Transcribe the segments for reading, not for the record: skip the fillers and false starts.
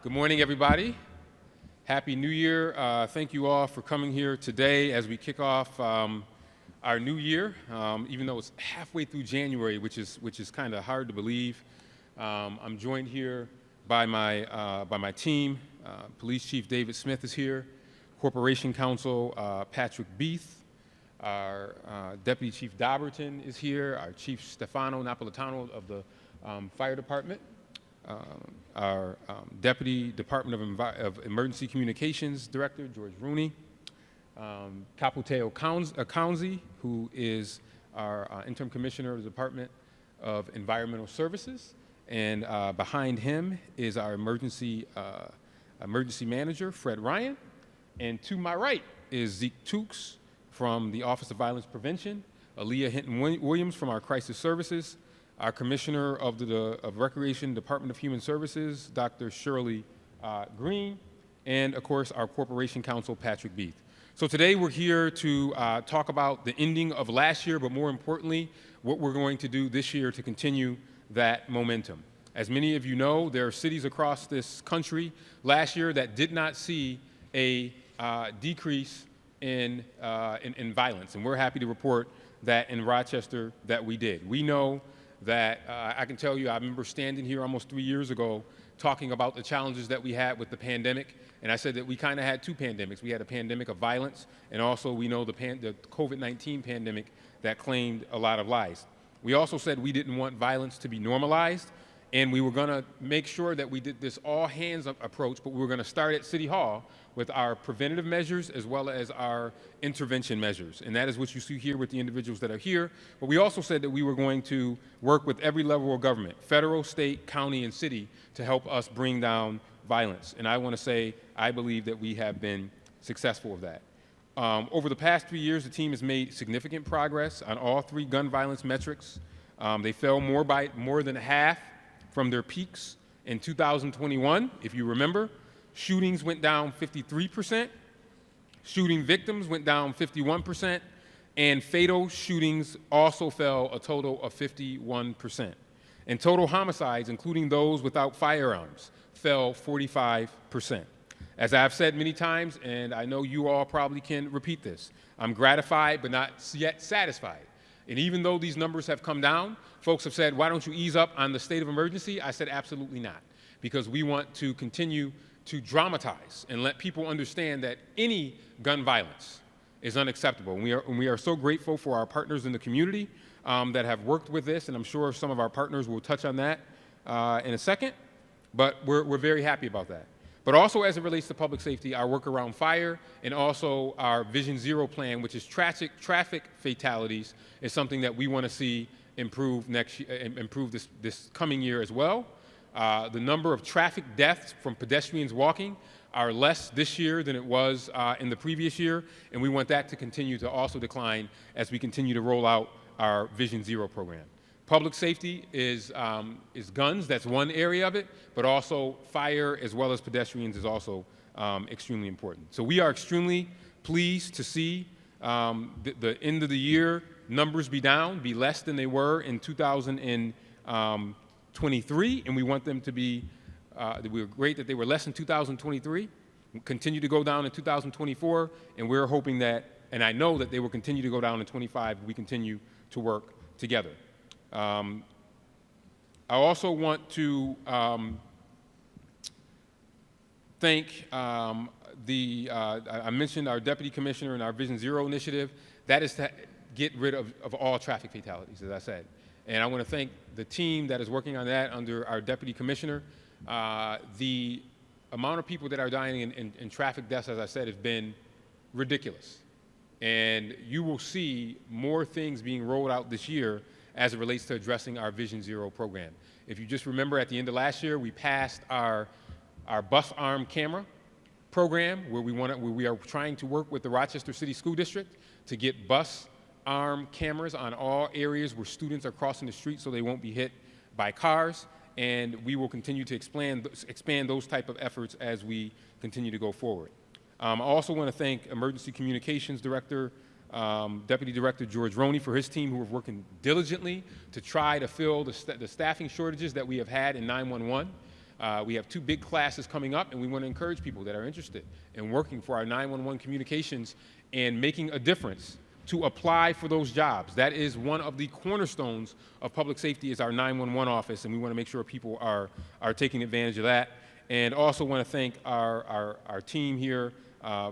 Good morning, everybody. Happy New Year. Thank you all for coming here today as we kick off our new year, even though it's halfway through January, which is kind of hard to believe. I'm joined here by my team. Police Chief David Smith is here. Corporation Counsel Patrick Beath. Our Deputy Chief Dobberton is here. Our Chief Stefano Napolitano of the Fire Department. Our Deputy Department of Emergency Communications Director, George Rooney. Caputeo Counzi, who is our Interim Commissioner of the Department of Environmental Services. And behind him is our Emergency Manager, Fred Ryan. And to my right is Zeke Tukes from the Office of Violence Prevention, Aaliyah Hinton-Williams from our Crisis Services, our Commissioner of Recreation Department of Human Services, Dr. Shirley Green, and of course our Corporation Counsel, Patrick Beath. So today we're here to talk about the ending of last year, but more importantly, what we're going to do this year to continue that momentum. As many of you know, there are cities across this country last year that did not see a decrease in violence, and we're happy to report that in Rochester that we did. We know that I can tell you, I remember standing here almost 3 years ago talking about the challenges that we had with the pandemic, and I said that we kind of had two pandemics. We had a pandemic of violence, and also we know the COVID-19 pandemic that claimed a lot of lives. We also said we didn't want violence to be normalized, and we were going to make sure that we did this all-hands approach, but we were going to start at City Hall with our preventative measures as well as our intervention measures. And that is what you see here with the individuals that are here. But we also said that we were going to work with every level of government, federal, state, county, and city, to help us bring down violence. And I want to say I believe that we have been successful with that. Over the past 3 years, the team has made significant progress on all three gun violence metrics. They fell more than half from their peaks in 2021. If you remember, shootings went down 53%, shooting victims went down 51%, and fatal shootings also fell a total of 51%. And total homicides, including those without firearms, fell 45%. As I've said many times, and I know you all probably can repeat this, I'm gratified but not yet satisfied. And even though these numbers have come down, folks have said, why don't you ease up on the state of emergency? I said, absolutely not, because we want to continue to dramatize and let people understand that any gun violence is unacceptable. And we are so grateful for our partners in the community that have worked with this, and I'm sure some of our partners will touch on that in a second, but we're very happy about that. But also as it relates to public safety, our work around fire and also our Vision Zero plan, which is traffic fatalities, is something that we want to see improve this coming year as well. The number of traffic deaths from pedestrians walking are less this year than it was in the previous year, and we want that to continue to also decline as we continue to roll out our Vision Zero program. Public safety is guns, that's one area of it, but also fire as well as pedestrians is also extremely important. So we are extremely pleased to see the end of the year numbers be less than they were in 2023, and we want them to be, we were great that they were less in 2023, continue to go down in 2024, and we're hoping that, and I know that they will continue to go down in 25 if we continue to work together. I also want to thank I mentioned our Deputy Commissioner and our Vision Zero initiative. That is to get rid of all traffic fatalities, as I said. And I want to thank the team that is working on that under our Deputy Commissioner. The amount of people that are dying in traffic deaths, as I said, has been ridiculous. And you will see more things being rolled out this year as it relates to addressing our Vision Zero program. If you just remember, at the end of last year, we passed our bus arm camera program where we are trying to work with the Rochester City School District to get bus arm cameras on all areas where students are crossing the street so they won't be hit by cars. And we will continue to expand those type of efforts as we continue to go forward. I also want to thank Emergency Communications Director Deputy Director George Rooney for his team, who are working diligently to try to fill the staffing shortages that we have had in 911. We have 2 big classes coming up, and we want to encourage people that are interested in working for our 911 communications and making a difference to apply for those jobs. That is one of the cornerstones of public safety is our 911 office, and we want to make sure people are taking advantage of that. And also want to thank our team here,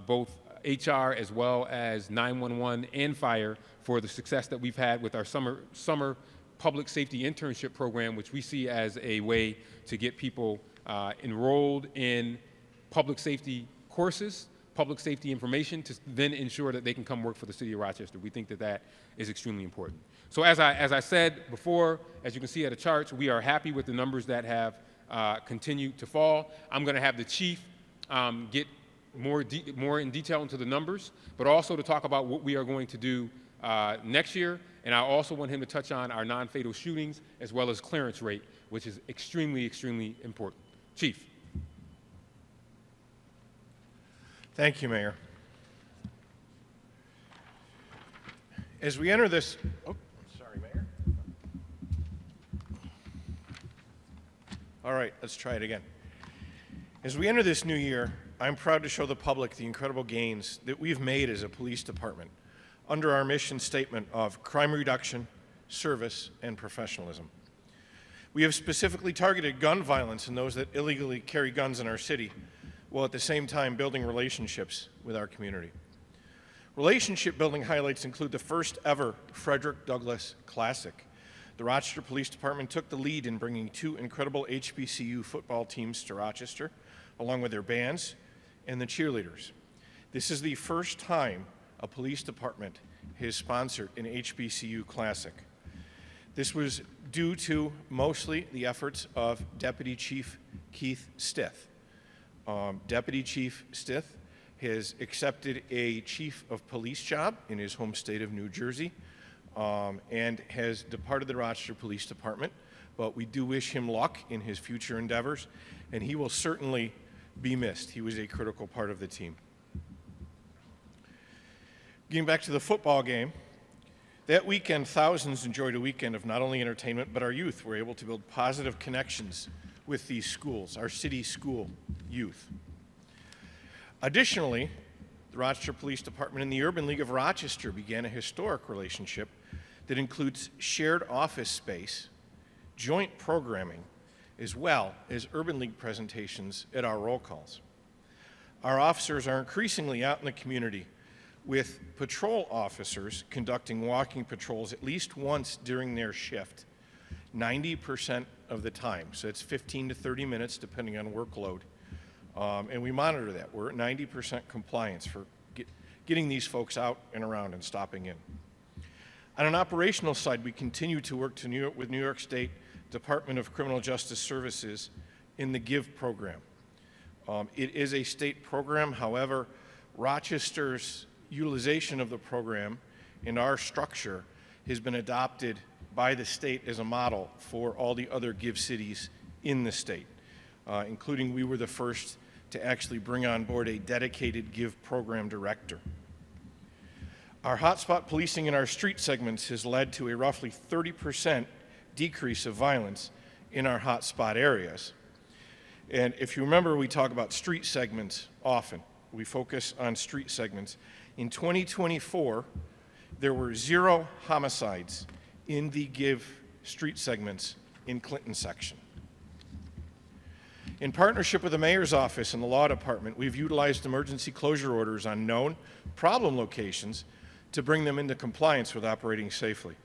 both HR as well as 911 and fire, for the success that we've had with our summer public safety internship program, which we see as a way to get people enrolled in public safety courses, public safety information, to then ensure that they can come work for the city of Rochester. We think that that is extremely important. So as I said before, as you can see at the charts, we are happy with the numbers that have continued to fall. I'm going to have the chief get more in detail into the numbers, but also to talk about what we are going to do next year. And I also want him to touch on our non-fatal shootings as well as clearance rate, which is extremely, extremely important. Chief. Thank you, Mayor. As we enter this, sorry, Mayor. All right, let's try it again. As we enter this new year, I'm proud to show the public the incredible gains that we've made as a police department under our mission statement of crime reduction, service, and professionalism. We have specifically targeted gun violence and those that illegally carry guns in our city, while at the same time building relationships with our community. Relationship building highlights include the first ever Frederick Douglass Classic. The Rochester Police Department took the lead in bringing 2 incredible HBCU football teams to Rochester, along with their bands and the cheerleaders. This is the first time a police department has sponsored an HBCU Classic. This was due to mostly the efforts of Deputy Chief Keith Stith. Deputy Chief Stith has accepted a chief of police job in his home state of New Jersey and has departed the Rochester Police Department, but we do wish him luck in his future endeavors, and he will certainly be missed. He was a critical part of the team. Getting back to the football game, that weekend, thousands enjoyed a weekend of not only entertainment, but our youth were able to build positive connections with these schools, our city school youth. Additionally, the Rochester Police Department and the Urban League of Rochester began a historic relationship that includes shared office space, joint programming, as well as Urban League presentations at our roll calls. Our officers are increasingly out in the community with patrol officers conducting walking patrols at least once during their shift, 90% of the time. So it's 15 to 30 minutes depending on workload. And we monitor that. We're at 90% compliance for getting these folks out and around and stopping in. On an operational side, we continue to work with New York State Department of Criminal Justice Services in the GIVE program. It is a state program. However, Rochester's utilization of the program in our structure has been adopted by the state as a model for all the other GIVE cities in the state, including we were the first to actually bring on board a dedicated GIVE program director. Our hotspot policing in our street segments has led to a roughly 30% decrease of violence in our hotspot areas. And if you remember, we talk about street segments often. We focus on street segments. In 2024, there were 0 homicides in the GIVE street segments in Clinton section. In partnership with the Mayor's Office and the Law Department, we've utilized emergency closure orders on known problem locations to bring them into compliance with operating safely.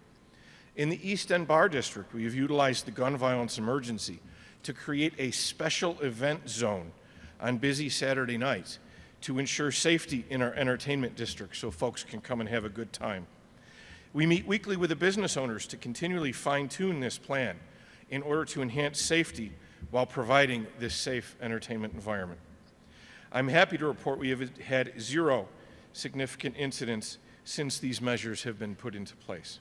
In the East End Bar District, we have utilized the gun violence emergency to create a special event zone on busy Saturday nights to ensure safety in our entertainment district so folks can come and have a good time. We meet weekly with the business owners to continually fine-tune this plan in order to enhance safety while providing this safe entertainment environment. I'm happy to report we have had 0 significant incidents since these measures have been put into place.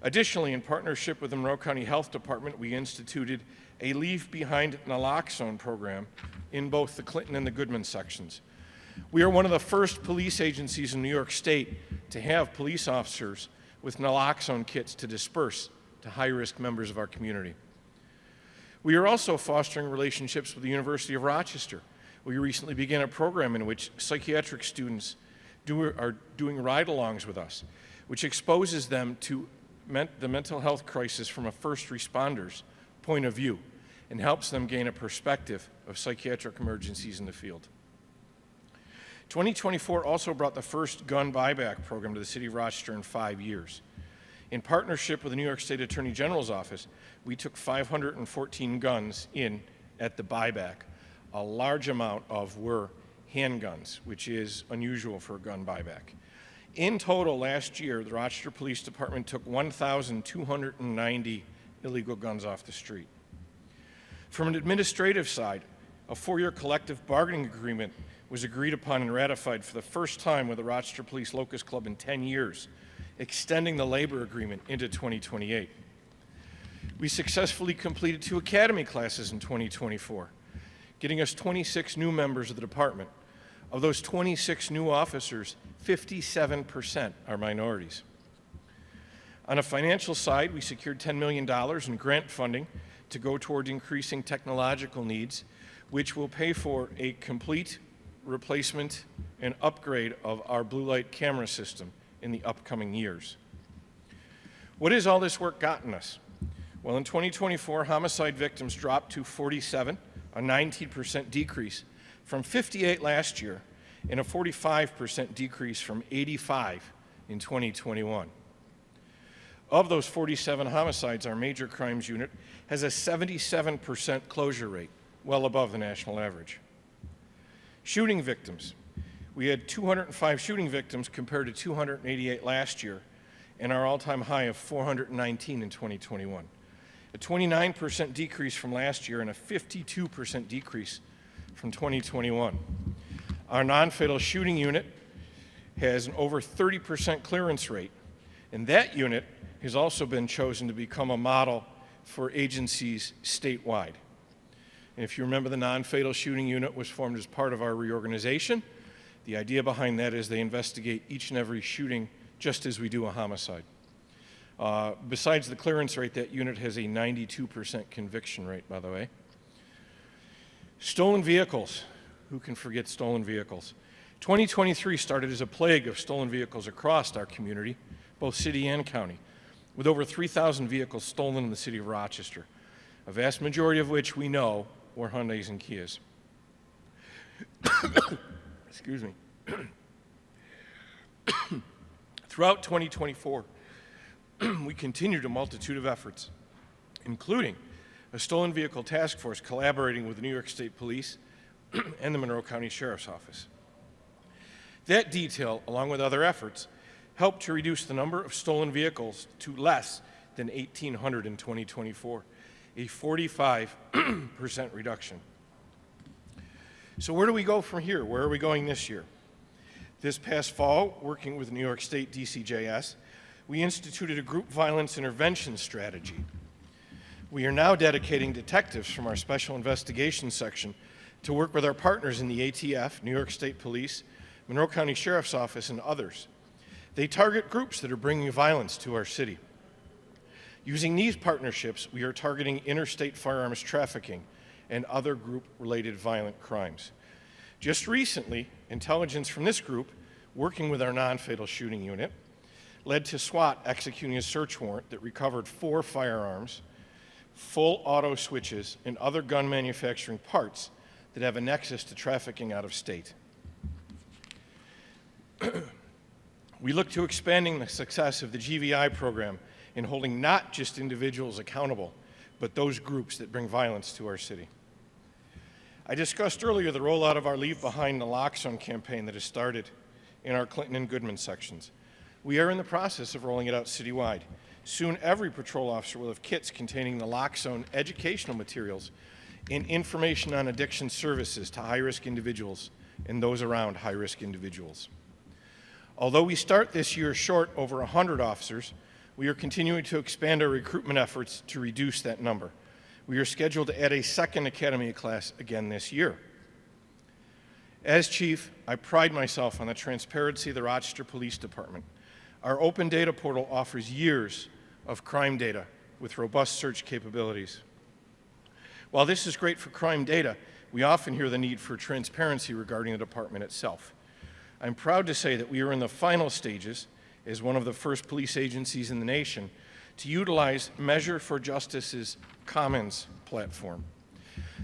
Additionally, in partnership with the Monroe County Health Department, we instituted a Leave Behind Naloxone program in both the Clinton and the Goodman sections. We are one of the first police agencies in New York State to have police officers with naloxone kits to disperse to high-risk members of our community. We are also fostering relationships with the University of Rochester. We recently began a program in which psychiatric students are doing ride-alongs with us, which exposes them to the mental health crisis from a first responder's point of view and helps them gain a perspective of psychiatric emergencies in the field. 2024 also brought the first gun buyback program to the City of Rochester in 5 years. In partnership with the New York State Attorney General's office, we took 514 guns in at the buyback. A large amount of were handguns, which is unusual for a gun buyback. In total, last year, the Rochester Police Department took 1,290 illegal guns off the street. From an administrative side, a 4-year collective bargaining agreement was agreed upon and ratified for the first time with the Rochester Police Locust Club in 10 years, extending the labor agreement into 2028. We successfully completed 2 academy classes in 2024, getting us 26 new members of the department. Of those 26 new officers, 57% are minorities. On a financial side, we secured $10 million in grant funding to go toward increasing technological needs, which will pay for a complete replacement and upgrade of our blue light camera system in the upcoming years. What has all this work gotten us? Well, in 2024, homicide victims dropped to 47, a 19% decrease from 58 last year, and a 45% decrease from 85 in 2021. Of those 47 homicides, our major crimes unit has a 77% closure rate, well above the national average. Shooting victims. We had 205 shooting victims compared to 288 last year, and our all-time high of 419 in 2021. A 29% decrease from last year and a 52% decrease from 2021. Our non-fatal shooting unit has an over 30% clearance rate, and that unit has also been chosen to become a model for agencies statewide. And if you remember, the non-fatal shooting unit was formed as part of our reorganization. The idea behind that is they investigate each and every shooting just as we do a homicide. Besides the clearance rate, that unit has a 92% conviction rate, by the way. Stolen vehicles. Who can forget stolen vehicles? 2023 started as a plague of stolen vehicles across our community, both city and county, with over 3,000 vehicles stolen in the city of Rochester, a vast majority of which we know were Hyundais and Kias. Excuse me. Throughout 2024, we continued a multitude of efforts, including a stolen vehicle task force collaborating with the New York State Police and the Monroe County Sheriff's Office. That detail, along with other efforts, helped to reduce the number of stolen vehicles to less than 1,800 in 2024, a 45% reduction. So where do we go from here? Where are we going this year? This past fall, working with New York State DCJS, we instituted a group violence intervention strategy. We are now dedicating detectives from our Special Investigations section to work with our partners in the ATF, New York State Police, Monroe County Sheriff's Office, and others. They target groups that are bringing violence to our city. Using these partnerships, we are targeting interstate firearms trafficking and other group-related violent crimes. Just recently, intelligence from this group, working with our non-fatal shooting unit, led to SWAT executing a search warrant that recovered 4 firearms, full auto switches, and other gun manufacturing parts that have a nexus to trafficking out of state. We look to expanding the success of the GVI program in holding not just individuals accountable, but those groups that bring violence to our city. I discussed earlier the rollout of our Leave Behind Naloxone campaign that has started in our Clinton and Goodman sections. We are in the process of rolling it out citywide. Soon, every patrol officer will have kits containing naloxone educational materials and information on addiction services to high-risk individuals and those around high-risk individuals. Although we start this year short over 100 officers, we are continuing to expand our recruitment efforts to reduce that number. We are scheduled to add a second academy class again this year. As chief, I pride myself on the transparency of the Rochester Police Department. Our open data portal offers years of crime data with robust search capabilities. While this is great for crime data, we often hear the need for transparency regarding the department itself. I'm proud to say that we are in the final stages as one of the first police agencies in the nation to utilize Measure for Justice's Commons platform.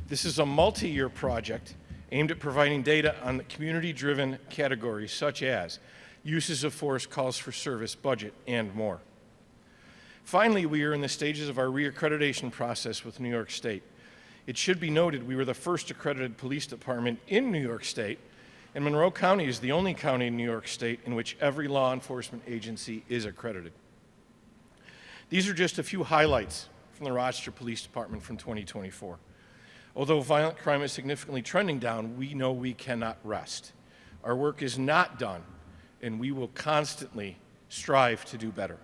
This is a multi-year project aimed at providing data on the community-driven categories such as uses of force, calls for service, budget, and more. Finally, we are in the stages of our reaccreditation process with New York State. It should be noted we were the first accredited police department in New York State, and Monroe County is the only county in New York State in which every law enforcement agency is accredited. These are just a few highlights from the Rochester Police Department from 2024. Although violent crime is significantly trending down, we know we cannot rest. Our work is not done, and we will constantly strive to do better.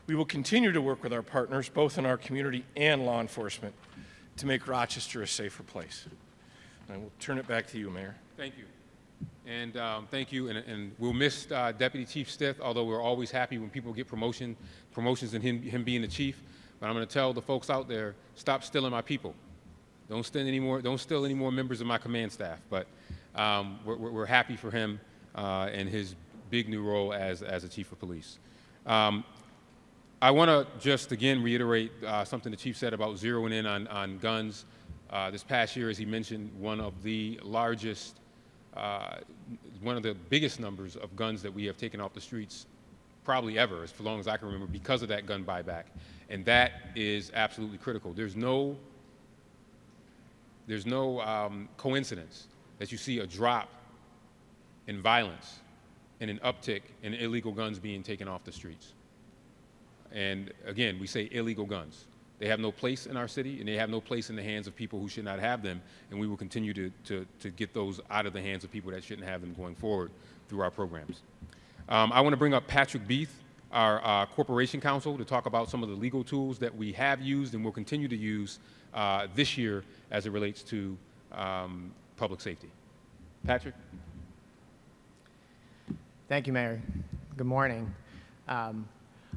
We will continue to work with our partners, both in our community and law enforcement, to make Rochester a safer place. And I will turn it back to you, Mayor. Thank you. And thank you. And we'll miss Deputy Chief Stith, although we're always happy when people get promotions and him being the chief. But I'm going to tell the folks out there, stop stealing my people. Don't steal any more members of my command staff. But we're happy for him and his big new role as a chief of police. I want to just again reiterate something the chief said about zeroing in on guns. This past year, as he mentioned, one of the biggest numbers of guns that we have taken off the streets probably ever, as long as I can remember, because of that gun buyback. And that is absolutely critical. There's no coincidence that you see a drop in violence and an uptick in illegal guns being taken off the streets. And again, we say illegal guns. They have no place in our city, and they have no place in the hands of people who should not have them, and we will continue to get those out of the hands of people that shouldn't have them going forward through our programs. I want to bring up Patrick Beath, our Corporation Counsel, to talk about some of the legal tools that we have used and will continue to use this year as it relates to public safety. Patrick? Thank you, Mayor. Good morning.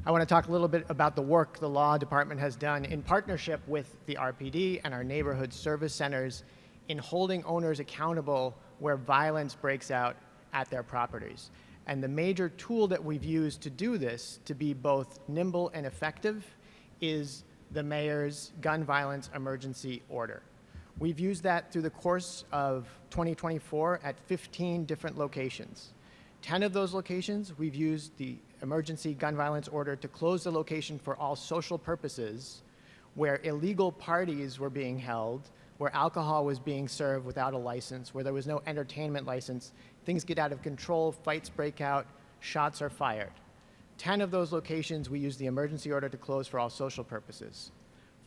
I want to talk a little bit about the work the law department has done in partnership with the RPD and our neighborhood service centers in holding owners accountable where violence breaks out at their properties. And the major tool that we've used to do this, to be both nimble and effective, is the mayor's gun violence emergency order. We've used that through the course of 2024 at 15 different locations. 10 of those locations, we've used the emergency gun violence order to close the location for all social purposes, where illegal parties were being held, where alcohol was being served without a license, where there was no entertainment license. Things get out of control, fights break out, shots are fired. 10 of those locations, we used the emergency order to close for all social purposes.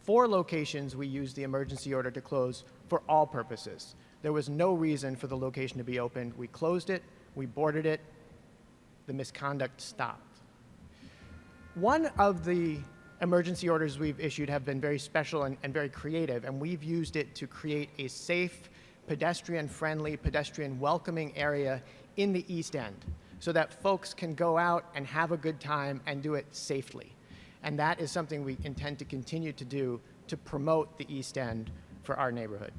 4 locations, we used the emergency order to close for all purposes. There was no reason for the location to be opened. We closed it, we boarded it, the misconduct stopped. One of the emergency orders we've issued have been very special and very creative, and we've used it to create a safe, pedestrian-friendly, pedestrian-welcoming area in the East End so that folks can go out and have a good time and do it safely. And that is something we intend to continue to do to promote the East End for our neighborhood.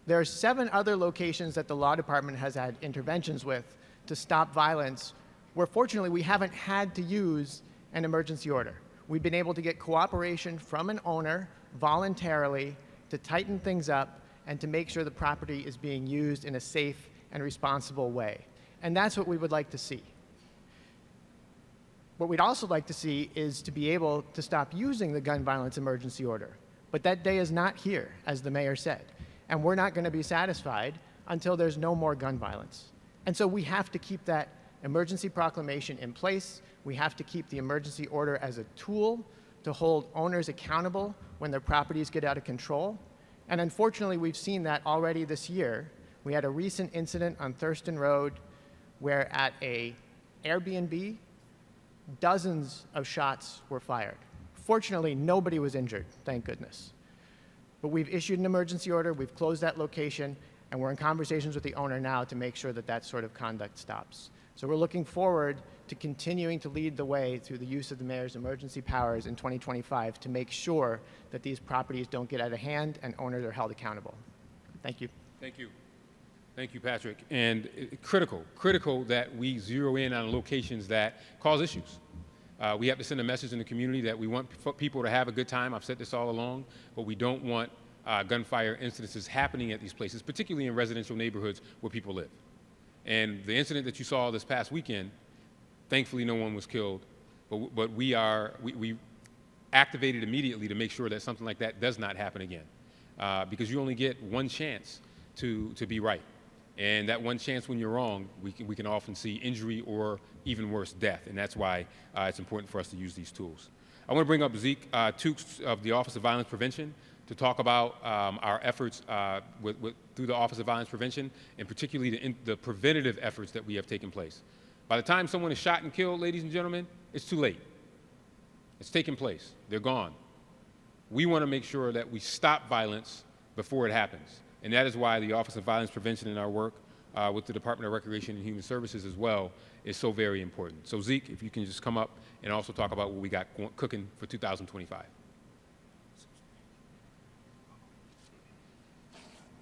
There are 7 other locations that the law department has had interventions with to stop violence where fortunately we haven't had to use an emergency order. We've been able to get cooperation from an owner voluntarily to tighten things up and to make sure the property is being used in a safe and responsible way. And that's what we would like to see. What we'd also like to see is to be able to stop using the gun violence emergency order. But that day is not here, as the mayor said. And we're not going to be satisfied until there's no more gun violence. And so we have to keep that emergency proclamation in place. We have to keep the emergency order as a tool to hold owners accountable when their properties get out of control. And unfortunately, we've seen that already this year. We had a recent incident on Thurston Road where at a Airbnb, dozens of shots were fired. Fortunately, nobody was injured, thank goodness. But we've issued an emergency order, we've closed that location, and we're in conversations with the owner now to make sure that that sort of conduct stops. So we're looking forward to continuing to lead the way through the use of the mayor's emergency powers in 2025 to make sure that these properties don't get out of hand and owners are held accountable. Thank you. Thank you. Thank you, Patrick. And critical that we zero in on locations that cause issues. We have to send a message in the community that we want people to have a good time. I've said this all along, but we don't want gunfire incidences happening at these places, particularly in residential neighborhoods where people live. And the incident that you saw this past weekend, thankfully no one was killed, but we activated immediately to make sure that something like that does not happen again, because you only get one chance to be right. And that one chance when you're wrong, we can often see injury or even worse, death. And that's why it's important for us to use these tools. I want to bring up Zeke Tukes of the Office of Violence Prevention to talk about our efforts through the Office of Violence Prevention, and particularly the preventative efforts that we have taken place. By the time someone is shot and killed, ladies and gentlemen, it's too late. It's taken place. They're gone. We want to make sure that we stop violence before it happens. And that is why the Office of Violence Prevention in our work with the Department of Recreation and Human Services as well is so very important. So Zeke, if you can just come up and also talk about what we got cooking for 2025.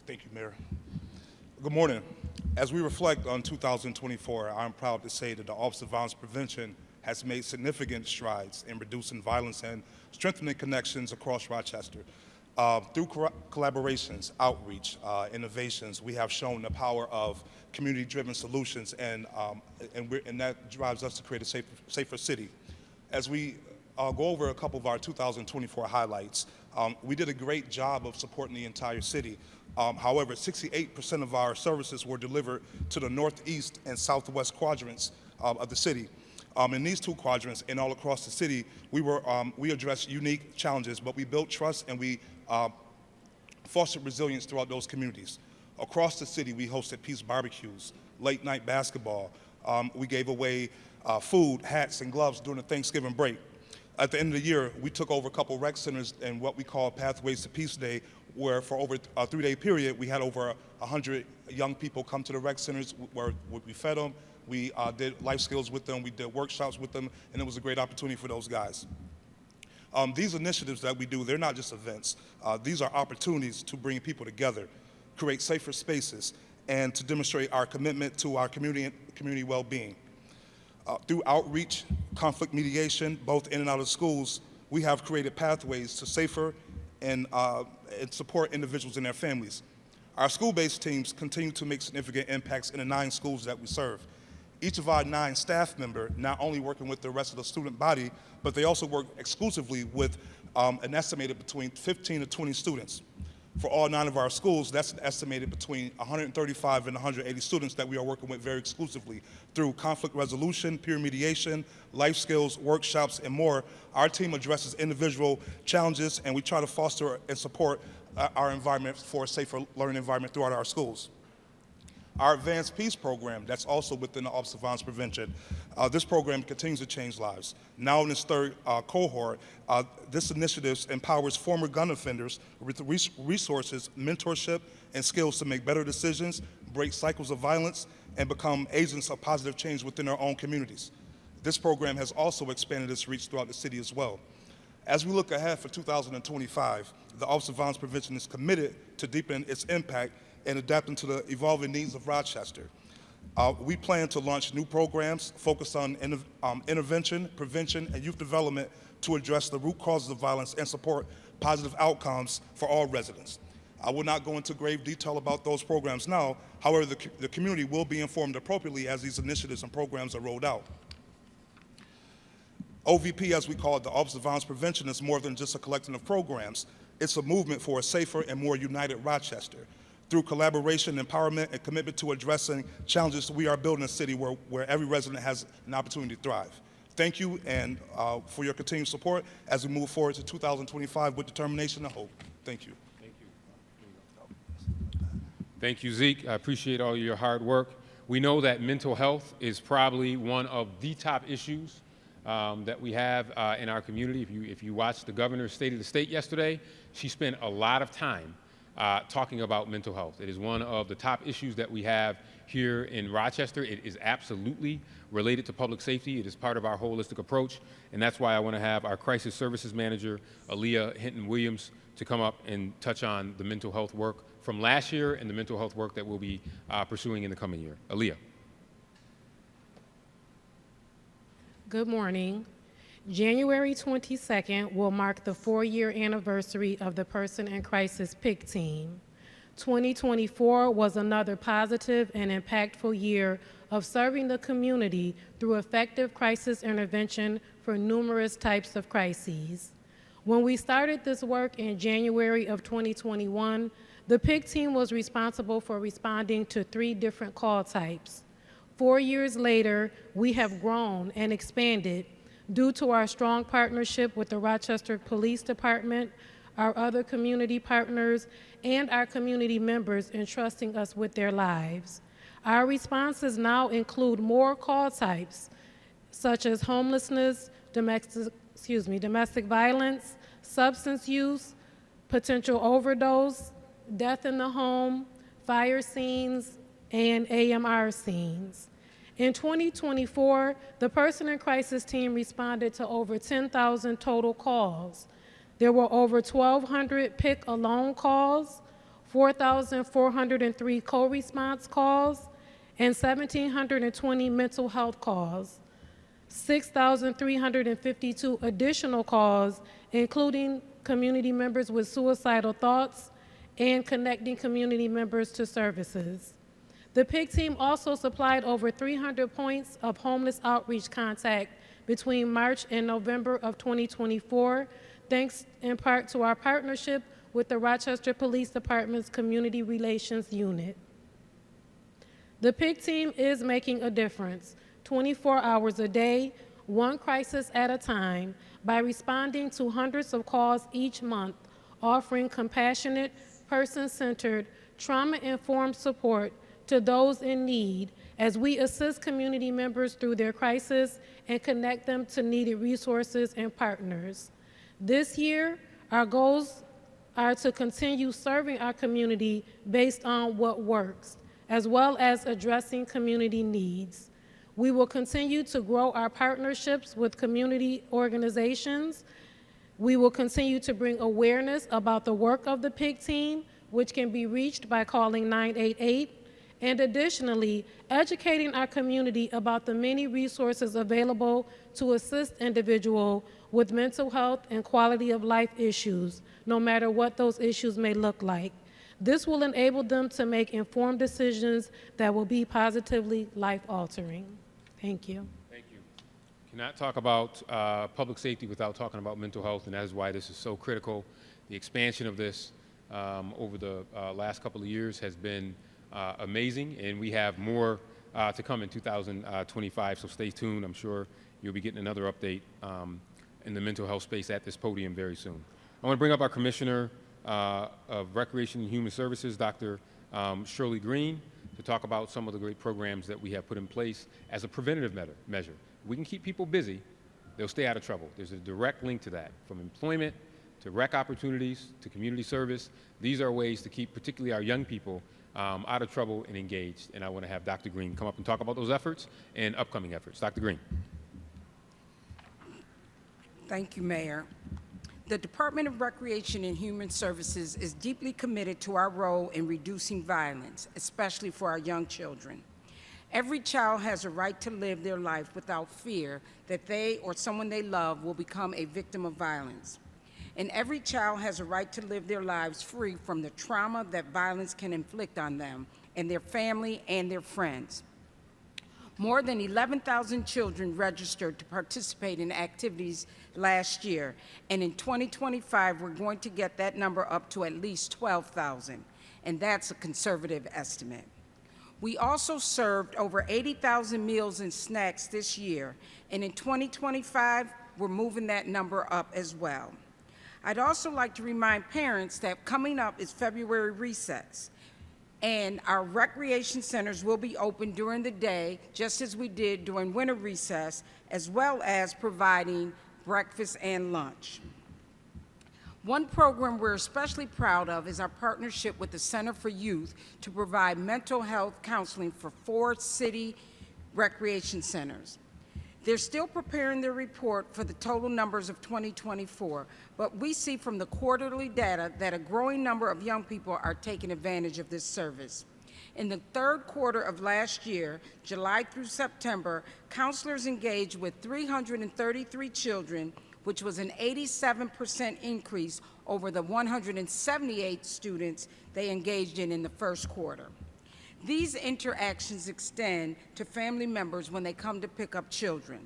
Thank you, Mayor. Good morning. As we reflect on 2024, I'm proud to say that the Office of Violence Prevention has made significant strides in reducing violence and strengthening connections across Rochester. Through collaborations, outreach, innovations, we have shown the power of community-driven solutions, and that drives us to create a safer city. As we go over a couple of our 2024 highlights, we did a great job of supporting the entire city. However, 68% of our services were delivered to the northeast and southwest quadrants of the city. In these two quadrants and all across the city, we addressed unique challenges, but we built trust and we fostered resilience throughout those communities. Across the city, we hosted peace barbecues, late night basketball. We gave away food, hats, and gloves during the Thanksgiving break. At the end of the year, we took over a couple rec centers in what we call Pathways to Peace Day, where for over a 3-day period, we had over 100 young people come to the rec centers where we fed them, we did life skills with them, we did workshops with them, and it was a great opportunity for those guys. These initiatives that we do, they're not just events. These are opportunities to bring people together, create safer spaces, and to demonstrate our commitment to our community well-being. Through outreach, conflict mediation, both in and out of schools, we have created pathways to safer and support individuals and their families. Our school-based teams continue to make significant impacts in the 9 schools that we serve. Each of our 9 staff members not only working with the rest of the student body, but they also work exclusively with an estimated between 15 to 20 students. For all 9 of our schools, that's estimated between 135 and 180 students that we are working with very exclusively through conflict resolution, peer mediation, life skills, workshops, and more. Our team addresses individual challenges, and we try to foster and support our environment for a safer learning environment throughout our schools. Our Advanced Peace program, that's also within the Office of Violence Prevention, this program continues to change lives. Now in its 3rd cohort, this initiative empowers former gun offenders with resources, mentorship, and skills to make better decisions, break cycles of violence, and become agents of positive change within their own communities. This program has also expanded its reach throughout the city as well. As we look ahead for 2025, the Office of Violence Prevention is committed to deepen its impact and adapting to the evolving needs of Rochester. We plan to launch new programs focused on intervention, prevention, and youth development to address the root causes of violence and support positive outcomes for all residents. I will not go into grave detail about those programs now. However, the community will be informed appropriately as these initiatives and programs are rolled out. OVP, as we call it, the Office of Violence Prevention, is more than just a collection of programs. It's a movement for a safer and more united Rochester. Through collaboration, empowerment, and commitment to addressing challenges, we are building a city where every resident has an opportunity to thrive. Thank you and for your continued support as we move forward to 2025 with determination and hope. Thank you. Thank you. Thank you, Zeke. I appreciate all your hard work. We know that mental health is probably one of the top issues that we have in our community. If you watched the governor's State of the State yesterday, she spent a lot of time talking about mental health. It is one of the top issues that we have here in Rochester. It is absolutely related to public safety. It is part of our holistic approach, and that's why I want to have our crisis services manager, Aaliyah Hinton-Williams, to come up and touch on the mental health work from last year and the mental health work that we'll be pursuing in the coming year. Aaliyah. Good morning. January 22nd will mark the 4-year anniversary of the Person in Crisis PIC team. 2024 was another positive and impactful year of serving the community through effective crisis intervention for numerous types of crises. When we started this work in January of 2021, the PIC team was responsible for responding to 3 different call types. 4 years later, we have grown and expanded due to our strong partnership with the Rochester Police Department, our other community partners, and our community members entrusting us with their lives. Our responses now include more call types, such as homelessness, domestic violence, substance use, potential overdose, death in the home, fire scenes, and AMR scenes. In 2024, the Person in Crisis team responded to over 10,000 total calls. There were over 1,200 PIC alone calls, 4,403 co-response calls, and 1,720 mental health calls. 6,352 additional calls, including community members with suicidal thoughts and connecting community members to services. The PIC team also supplied over 300 points of homeless outreach contact between March and November of 2024, thanks in part to our partnership with the Rochester Police Department's Community Relations Unit. The PIC team is making a difference 24 hours a day, one crisis at a time, by responding to hundreds of calls each month, offering compassionate, person-centered, trauma-informed support to those in need as we assist community members through their crisis and connect them to needed resources and partners. This year, our goals are to continue serving our community based on what works, as well as addressing community needs. We will continue to grow our partnerships with community organizations. We will continue to bring awareness about the work of the PIC team, which can be reached by calling 988, and additionally, educating our community about the many resources available to assist individuals with mental health and quality of life issues, no matter what those issues may look like. This will enable them to make informed decisions that will be positively life-altering. Thank you. Thank you. Cannot talk about public safety without talking about mental health, and that is why this is so critical. The expansion of this over the last couple of years has been amazing, and we have more to come in 2025, so stay tuned. I'm sure you'll be getting another update in the mental health space at this podium very soon. I want to bring up our Commissioner of Recreation and Human Services, Dr. Shirley Green, to talk about some of the great programs that we have put in place as a preventative measure. We can keep people busy, they'll stay out of trouble. There's a direct link to that, from employment to rec opportunities to community service. These are ways to keep particularly our young people out of trouble and engaged. And I want to have Dr. Green come up and talk about those efforts and upcoming efforts. Dr. Green. Thank you, Mayor. The Department of Recreation and Human Services is deeply committed to our role in reducing violence, especially for our young children. Every child has a right to live their life without fear that they or someone they love will become a victim of violence. And every child has a right to live their lives free from the trauma that violence can inflict on them and their family and their friends. More than 11,000 children registered to participate in activities last year, and in 2025, we're going to get that number up to at least 12,000, and that's a conservative estimate. We also served over 80,000 meals and snacks this year, and in 2025, we're moving that number up as well. I'd also like to remind parents that coming up is February recess, and our recreation centers will be open during the day, just as we did during winter recess, as well as providing breakfast and lunch. One program we're especially proud of is our partnership with the Center for Youth to provide mental health counseling for 4 city recreation centers. They're still preparing their report for the total numbers of 2024, but we see from the quarterly data that a growing number of young people are taking advantage of this service. In the third quarter of last year, July through September, counselors engaged with 333 children, which was an 87% increase over the 178 students they engaged in the first quarter. These interactions extend to family members when they come to pick up children.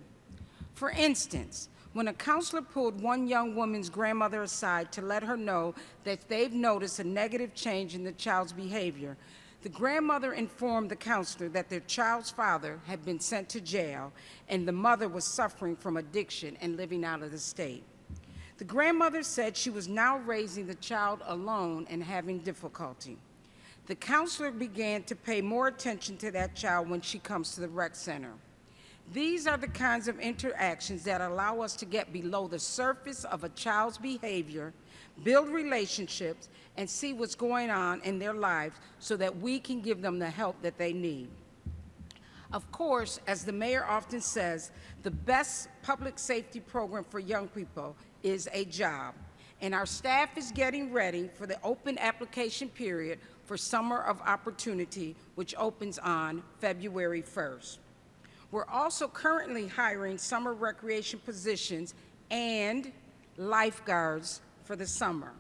For instance, when a counselor pulled one young woman's grandmother aside to let her know that they've noticed a negative change in the child's behavior, the grandmother informed the counselor that their child's father had been sent to jail and the mother was suffering from addiction and living out of the state. The grandmother said she was now raising the child alone and having difficulty. The counselor began to pay more attention to that child when she comes to the rec center. These are the kinds of interactions that allow us to get below the surface of a child's behavior, build relationships, and see what's going on in their lives so that we can give them the help that they need. Of course, as the mayor often says, the best public safety program for young people is a job, and our staff is getting ready for the open application period for Summer of Opportunity, which opens on February 1st. We're also currently hiring summer recreation positions and lifeguards for the summer.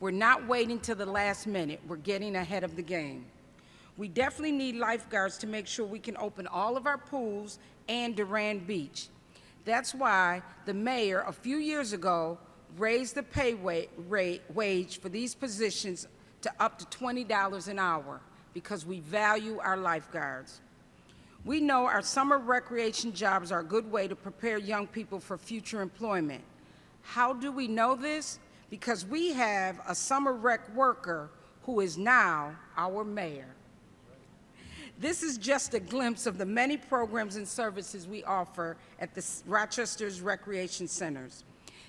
We're not waiting till the last minute. We're getting ahead of the game. We definitely need lifeguards to make sure we can open all of our pools and Durand Beach. That's why the mayor, a few years ago, raised the pay wage for these positions to up to $20 an hour because we value our lifeguards. We know our summer recreation jobs are a good way to prepare young people for future employment. How do we know this? Because we have a summer rec worker who is now our mayor. This is just a glimpse of the many programs and services we offer at the Rochester's recreation centers.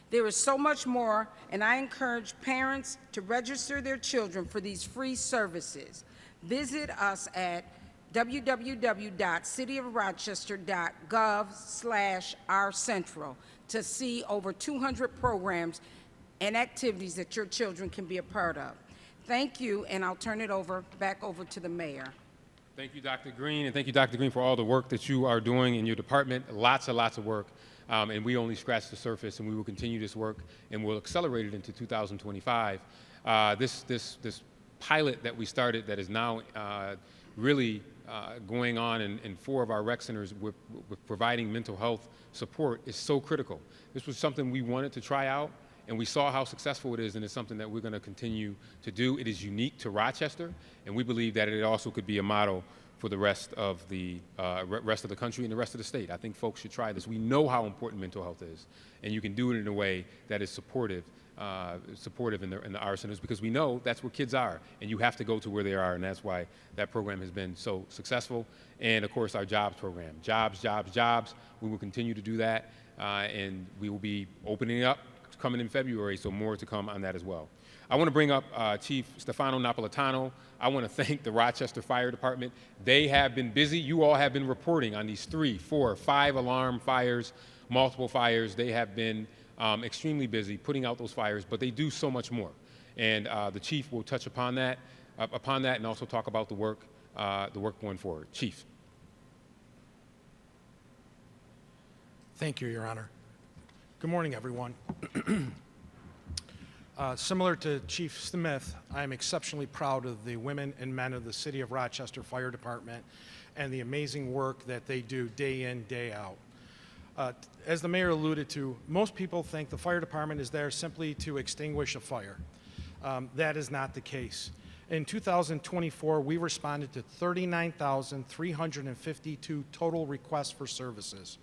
There is so much more, and I encourage parents to register their children for these free services. Visit us at www.cityofrochester.gov/ourcentral to see over 200 programs and activities that your children can be a part of. Thank you, and I'll turn it back over to the mayor. Thank you, Dr. Green, and thank you, Dr. Green, for all the work that you are doing in your department. Lots of work, and we only scratched the surface, and we will continue this work, and we'll accelerate it into 2025. This pilot that we started that is now really going on in 4 of our rec centers with providing mental health support is so critical. This was something we wanted to try out, and we saw how successful it is, and it's something that we're going to continue to do. It is unique to Rochester, and we believe that it also could be a model for the rest of the country and the rest of the state. I think folks should try this. We know how important mental health is, and you can do it in a way that is supportive in the our centers, because we know that's where kids are, and you have to go to where they are, and that's why that program has been so successful. And of course, our jobs program, jobs. We will continue to do that, and we will be opening up coming in February, so more to come on that as well. I want to bring up Chief Stefano Napolitano. I want to thank the Rochester Fire Department. They have been busy. You all have been reporting on these 3, 4, 5 alarm fires, multiple fires. They have been extremely busy putting out those fires, but they do so much more. And the chief will touch upon that, and also talk about the work going forward. Chief. Thank you, Your Honor. Good morning, everyone. Similar to Chief Smith, I am exceptionally proud of the women and men of the City of Rochester Fire Department and the amazing work that they do day in, day out. As the mayor alluded to, most people think the fire department is there simply to extinguish a fire. That is not the case. In 2024, we responded to 39,352 total requests for services.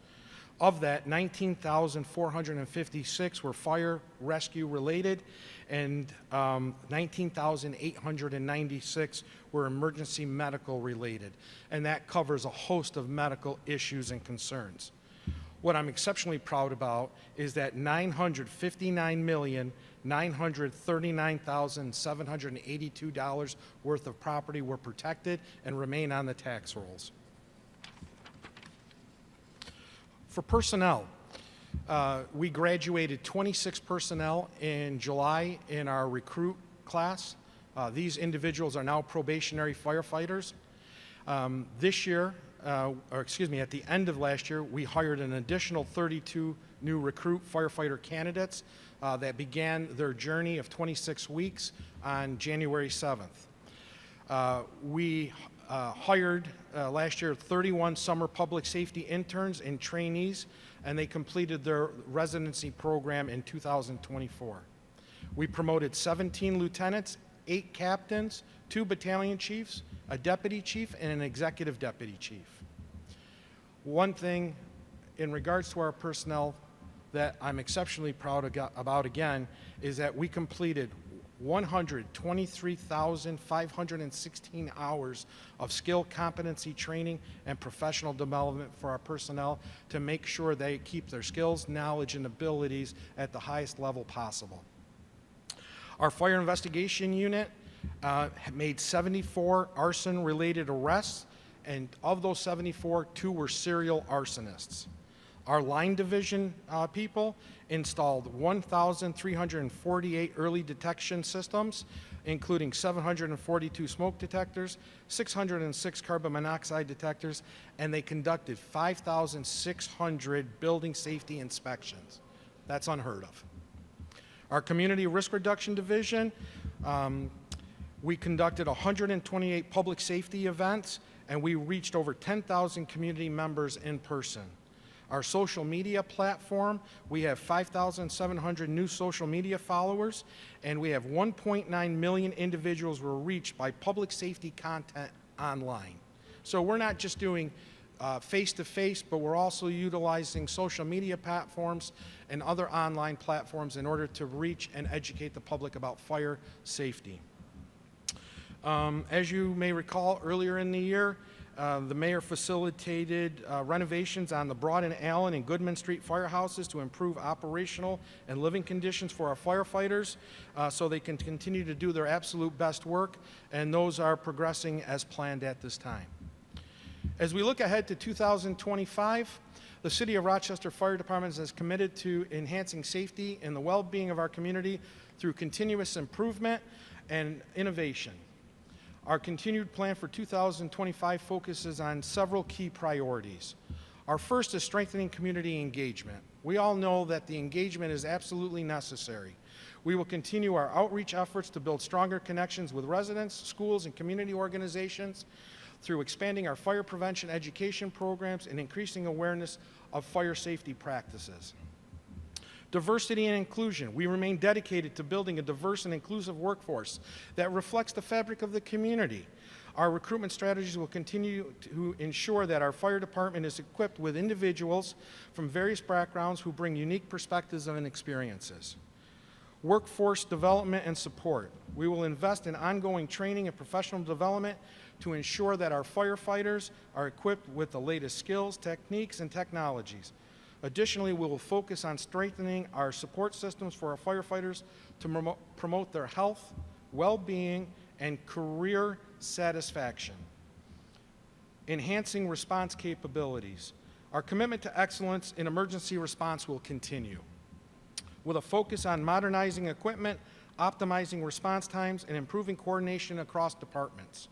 Of that, 19,456 were fire rescue related, and 19,896 were emergency medical related. And that covers a host of medical issues and concerns. What I'm exceptionally proud about is that $939,782 worth of property were protected and remain on the tax rolls. For personnel, we graduated 26 personnel in July in our recruit class. These individuals are now probationary firefighters. This year, at the end of last year, we hired an additional 32 new recruit firefighter candidates that began their journey of 26 weeks on January 7th. We hired last year 31 summer public safety interns and trainees, and they completed their residency program in 2024. We promoted 17 lieutenants, 8 captains, 2 battalion chiefs, a deputy chief, and an executive deputy chief. One thing in regards to our personnel that I'm exceptionally proud about again is that we completed 123,516 hours of skill competency training and professional development for our personnel to make sure they keep their skills, knowledge, and abilities at the highest level possible. Our fire investigation unit made 74 arson-related arrests, and of those 74, 2 were serial arsonists. Our line division people installed 1,348 early detection systems, including 742 smoke detectors, 606 carbon monoxide detectors, and they conducted 5,600 building safety inspections. That's unheard of. Our community risk reduction division, we conducted 128 public safety events, and we reached over 10,000 community members in person. Our social media platform, we have 5,700 new social media followers, and we have 1.9 million individuals were reached by public safety content online. So we're not just doing face-to-face, but we're also utilizing social media platforms and other online platforms in order to reach and educate the public about fire safety. As you may recall, earlier in the year, the mayor facilitated renovations on the Broad and Allen and Goodman Street firehouses to improve operational and living conditions for our firefighters so they can continue to do their absolute best work, and those are progressing as planned at this time. As we look ahead to 2025, the City of Rochester Fire Department is committed to enhancing safety and the well-being of our community through continuous improvement and innovation. Our continued plan for 2025 focuses on several key priorities. Our first is strengthening community engagement. We all know that the engagement is absolutely necessary. We will continue our outreach efforts to build stronger connections with residents, schools, and community organizations through expanding our fire prevention education programs and increasing awareness of fire safety practices. Diversity and inclusion. We remain dedicated to building a diverse and inclusive workforce that reflects the fabric of the community. Our recruitment strategies will continue to ensure that our fire department is equipped with individuals from various backgrounds who bring unique perspectives and experiences. Workforce development and support. We will invest in ongoing training and professional development to ensure that our firefighters are equipped with the latest skills, techniques, and technologies. Additionally, we will focus on strengthening our support systems for our firefighters to promote their health, well-being, and career satisfaction. Enhancing response capabilities. Our commitment to excellence in emergency response will continue, with a focus on modernizing equipment, optimizing response times, and improving coordination across departments.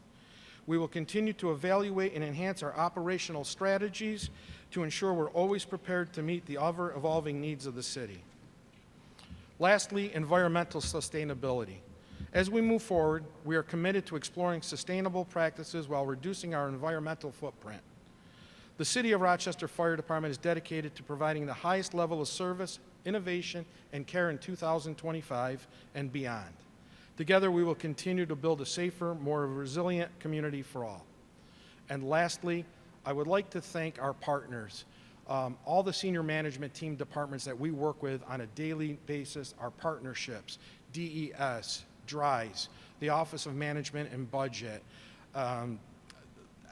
We will continue to evaluate and enhance our operational strategies to ensure we're always prepared to meet the ever-evolving needs of the city. Lastly, environmental sustainability. As we move forward, we are committed to exploring sustainable practices while reducing our environmental footprint. The City of Rochester Fire Department is dedicated to providing the highest level of service, innovation, and care in 2025 and beyond. Together, we will continue to build a safer, more resilient community for all. And lastly, I would like to thank our partners, all the senior management team departments that we work with on a daily basis, our partnerships, DES, DRIS, the Office of Management and Budget,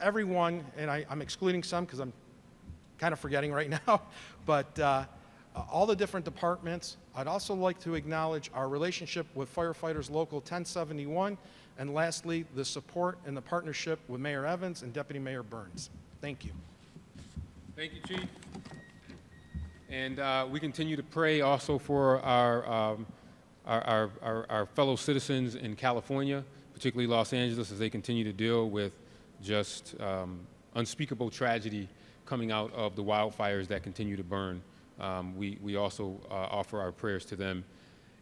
everyone, and I'm excluding some because I'm kind of forgetting right now, but all the different departments. I'd also like to acknowledge our relationship with Firefighters Local 1071, and lastly, the support and the partnership with Mayor Evans and Deputy Mayor Burns. Thank you. Thank you, Chief. And we continue to pray also for our fellow citizens in California, particularly Los Angeles, as they continue to deal with just unspeakable tragedy coming out of the wildfires that continue to burn. We also offer our prayers to them.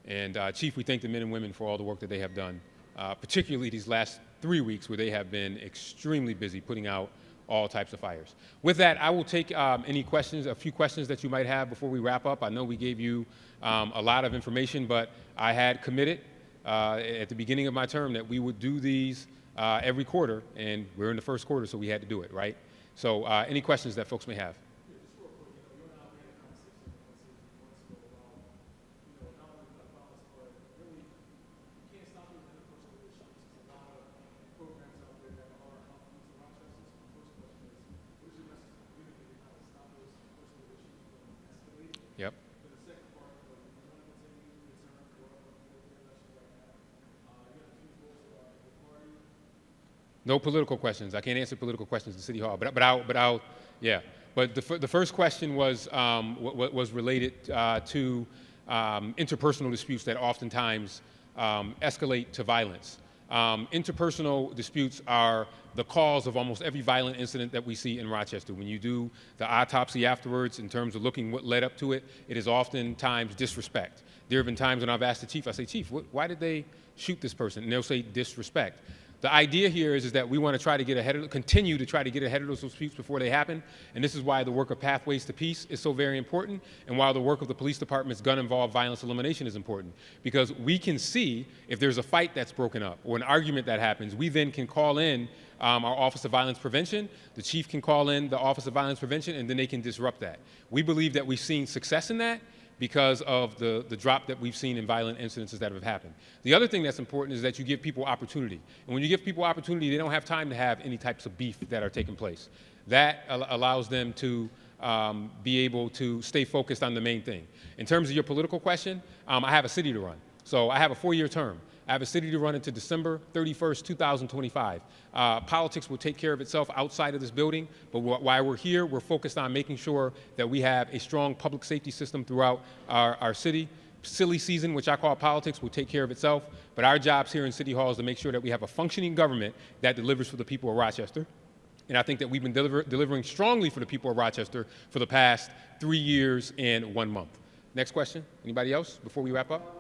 And Chief, we thank the men and women for all the work that they have done, particularly these last 3 weeks where they have been extremely busy putting out all types of fires. With that, I will take any questions, a few questions that you might have before we wrap up. I know we gave you a lot of information, but I had committed at the beginning of my term that we would do these every quarter, and we're in the first quarter, so we had to do it, right? So any questions that folks may have? Yep. No political questions. I can't answer political questions in City Hall, but I'll, yeah. But the first question was related to interpersonal disputes that oftentimes escalate to violence. Interpersonal disputes are the cause of almost every violent incident that we see in Rochester. When you do the autopsy afterwards in terms of looking what led up to it, it is oftentimes disrespect. There have been times when I've asked the chief, I say, Chief, why did they shoot this person? And they'll say disrespect. The idea here is that we want to try to get ahead of, continue to try to get ahead of those disputes before they happen, and this is why the work of Pathways to Peace is so very important, and why the work of the police department's gun-involved violence elimination is important, because we can see if there's a fight that's broken up or an argument that happens, we then can call in our Office of Violence Prevention, the chief can call in the Office of Violence Prevention, and then they can disrupt that. We believe that we've seen success in that, because of the drop that we've seen in violent incidences that have happened. The other thing that's important is that you give people opportunity. And when you give people opportunity, they don't have time to have any types of beef that are taking place. That allows them to be able to stay focused on the main thing. In terms of your political question, I have a city to run. So I have a 4-year term. I have a city to run into December 31st, 2025. Politics will take care of itself outside of this building, but while we're here, we're focused on making sure that we have a strong public safety system throughout our city. Silly season, which I call politics, will take care of itself, but our jobs here in City Hall is to make sure that we have a functioning government that delivers for the people of Rochester. And I think that we've been delivering strongly for the people of Rochester for the past 3 years and 1 month. Next question. Anybody else before we wrap up?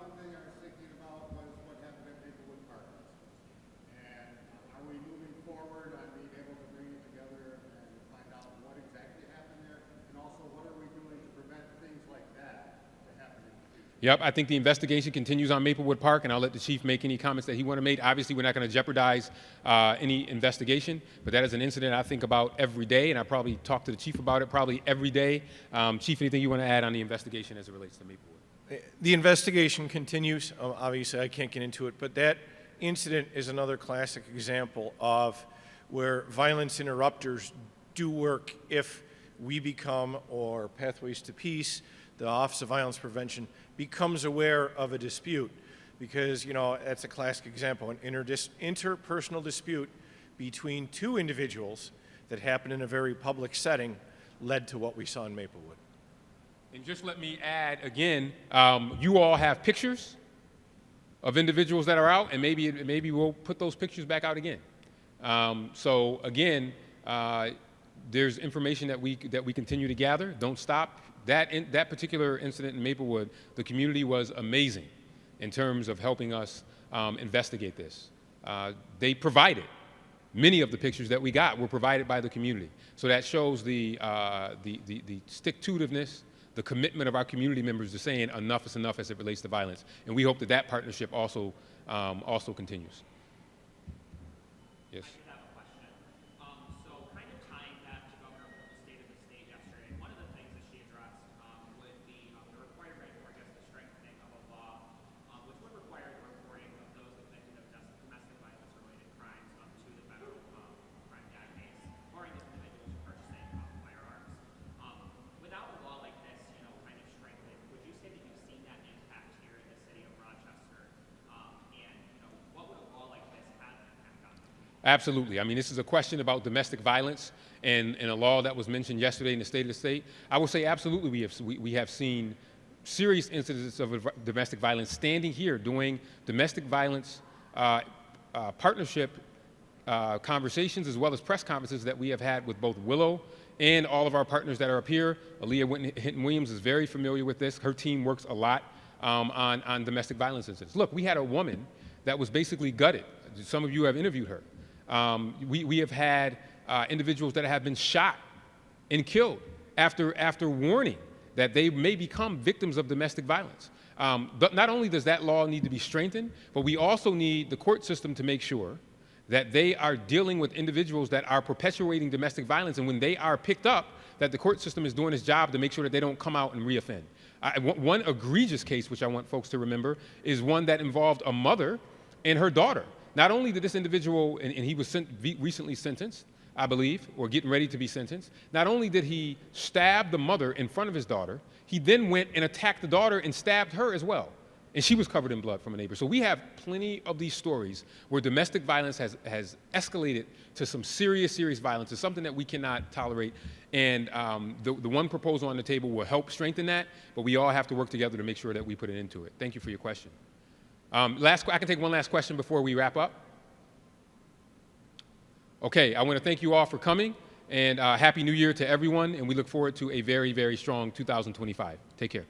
Yep, I think the investigation continues on Maplewood Park, and I'll let the chief make any comments that he want to make. Obviously, we're not going to jeopardize any investigation, but that is an incident I think about every day, and I probably talk to the chief about it probably every day. Chief, anything you want to add on the investigation as it relates to Maplewood? The investigation continues. Obviously, I can't get into it, but that incident is another classic example of where violence interrupters do work if we become, or Pathways to Peace, the Office of Violence Prevention, becomes aware of a dispute. Because, you know, that's a classic example, an interpersonal dispute between two individuals that happened in a very public setting led to what we saw in Maplewood. And just let me add again, you all have pictures of individuals that are out, and maybe we'll put those pictures back out again. So again, there's information that we continue to gather. Don't stop. That particular incident in Maplewood, the community was amazing in terms of helping us investigate this. They provided many of the pictures that we got were provided by the community. So that shows the stick-to-itiveness, the commitment of our community members to saying enough is enough as it relates to violence. And we hope that that partnership also continues. Yes. Absolutely. I mean, this is a question about domestic violence and a law that was mentioned yesterday in the state of the state. I will say absolutely we have seen serious incidents of domestic violence standing here doing domestic violence partnership conversations as well as press conferences that we have had with both Willow and all of our partners that are up here. Aaliyah Hinton-Williams is very familiar with this. Her team works a lot on domestic violence incidents. Look, we had a woman that was basically gutted. Some of you have interviewed her. We have had individuals that have been shot and killed after warning that they may become victims of domestic violence. But not only does that law need to be strengthened, but we also need the court system to make sure that they are dealing with individuals that are perpetuating domestic violence, and when they are picked up, that the court system is doing its job to make sure that they don't come out and reoffend. One egregious case, which I want folks to remember, is one that involved a mother and her daughter. Not only did this individual, and he was recently sentenced, I believe, or getting ready to be sentenced, not only did he stab the mother in front of his daughter, he then went and attacked the daughter and stabbed her as well. And she was covered in blood from a neighbor. So we have plenty of these stories where domestic violence has escalated to some serious violence. It's something that we cannot tolerate. And the one proposal on the table will help strengthen that, but we all have to work together to make sure that we put an end to it. Thank you for your question. I can take one last question before we wrap up. Okay, I want to thank you all for coming, and Happy New Year to everyone, and we look forward to a very, very strong 2025. Take care.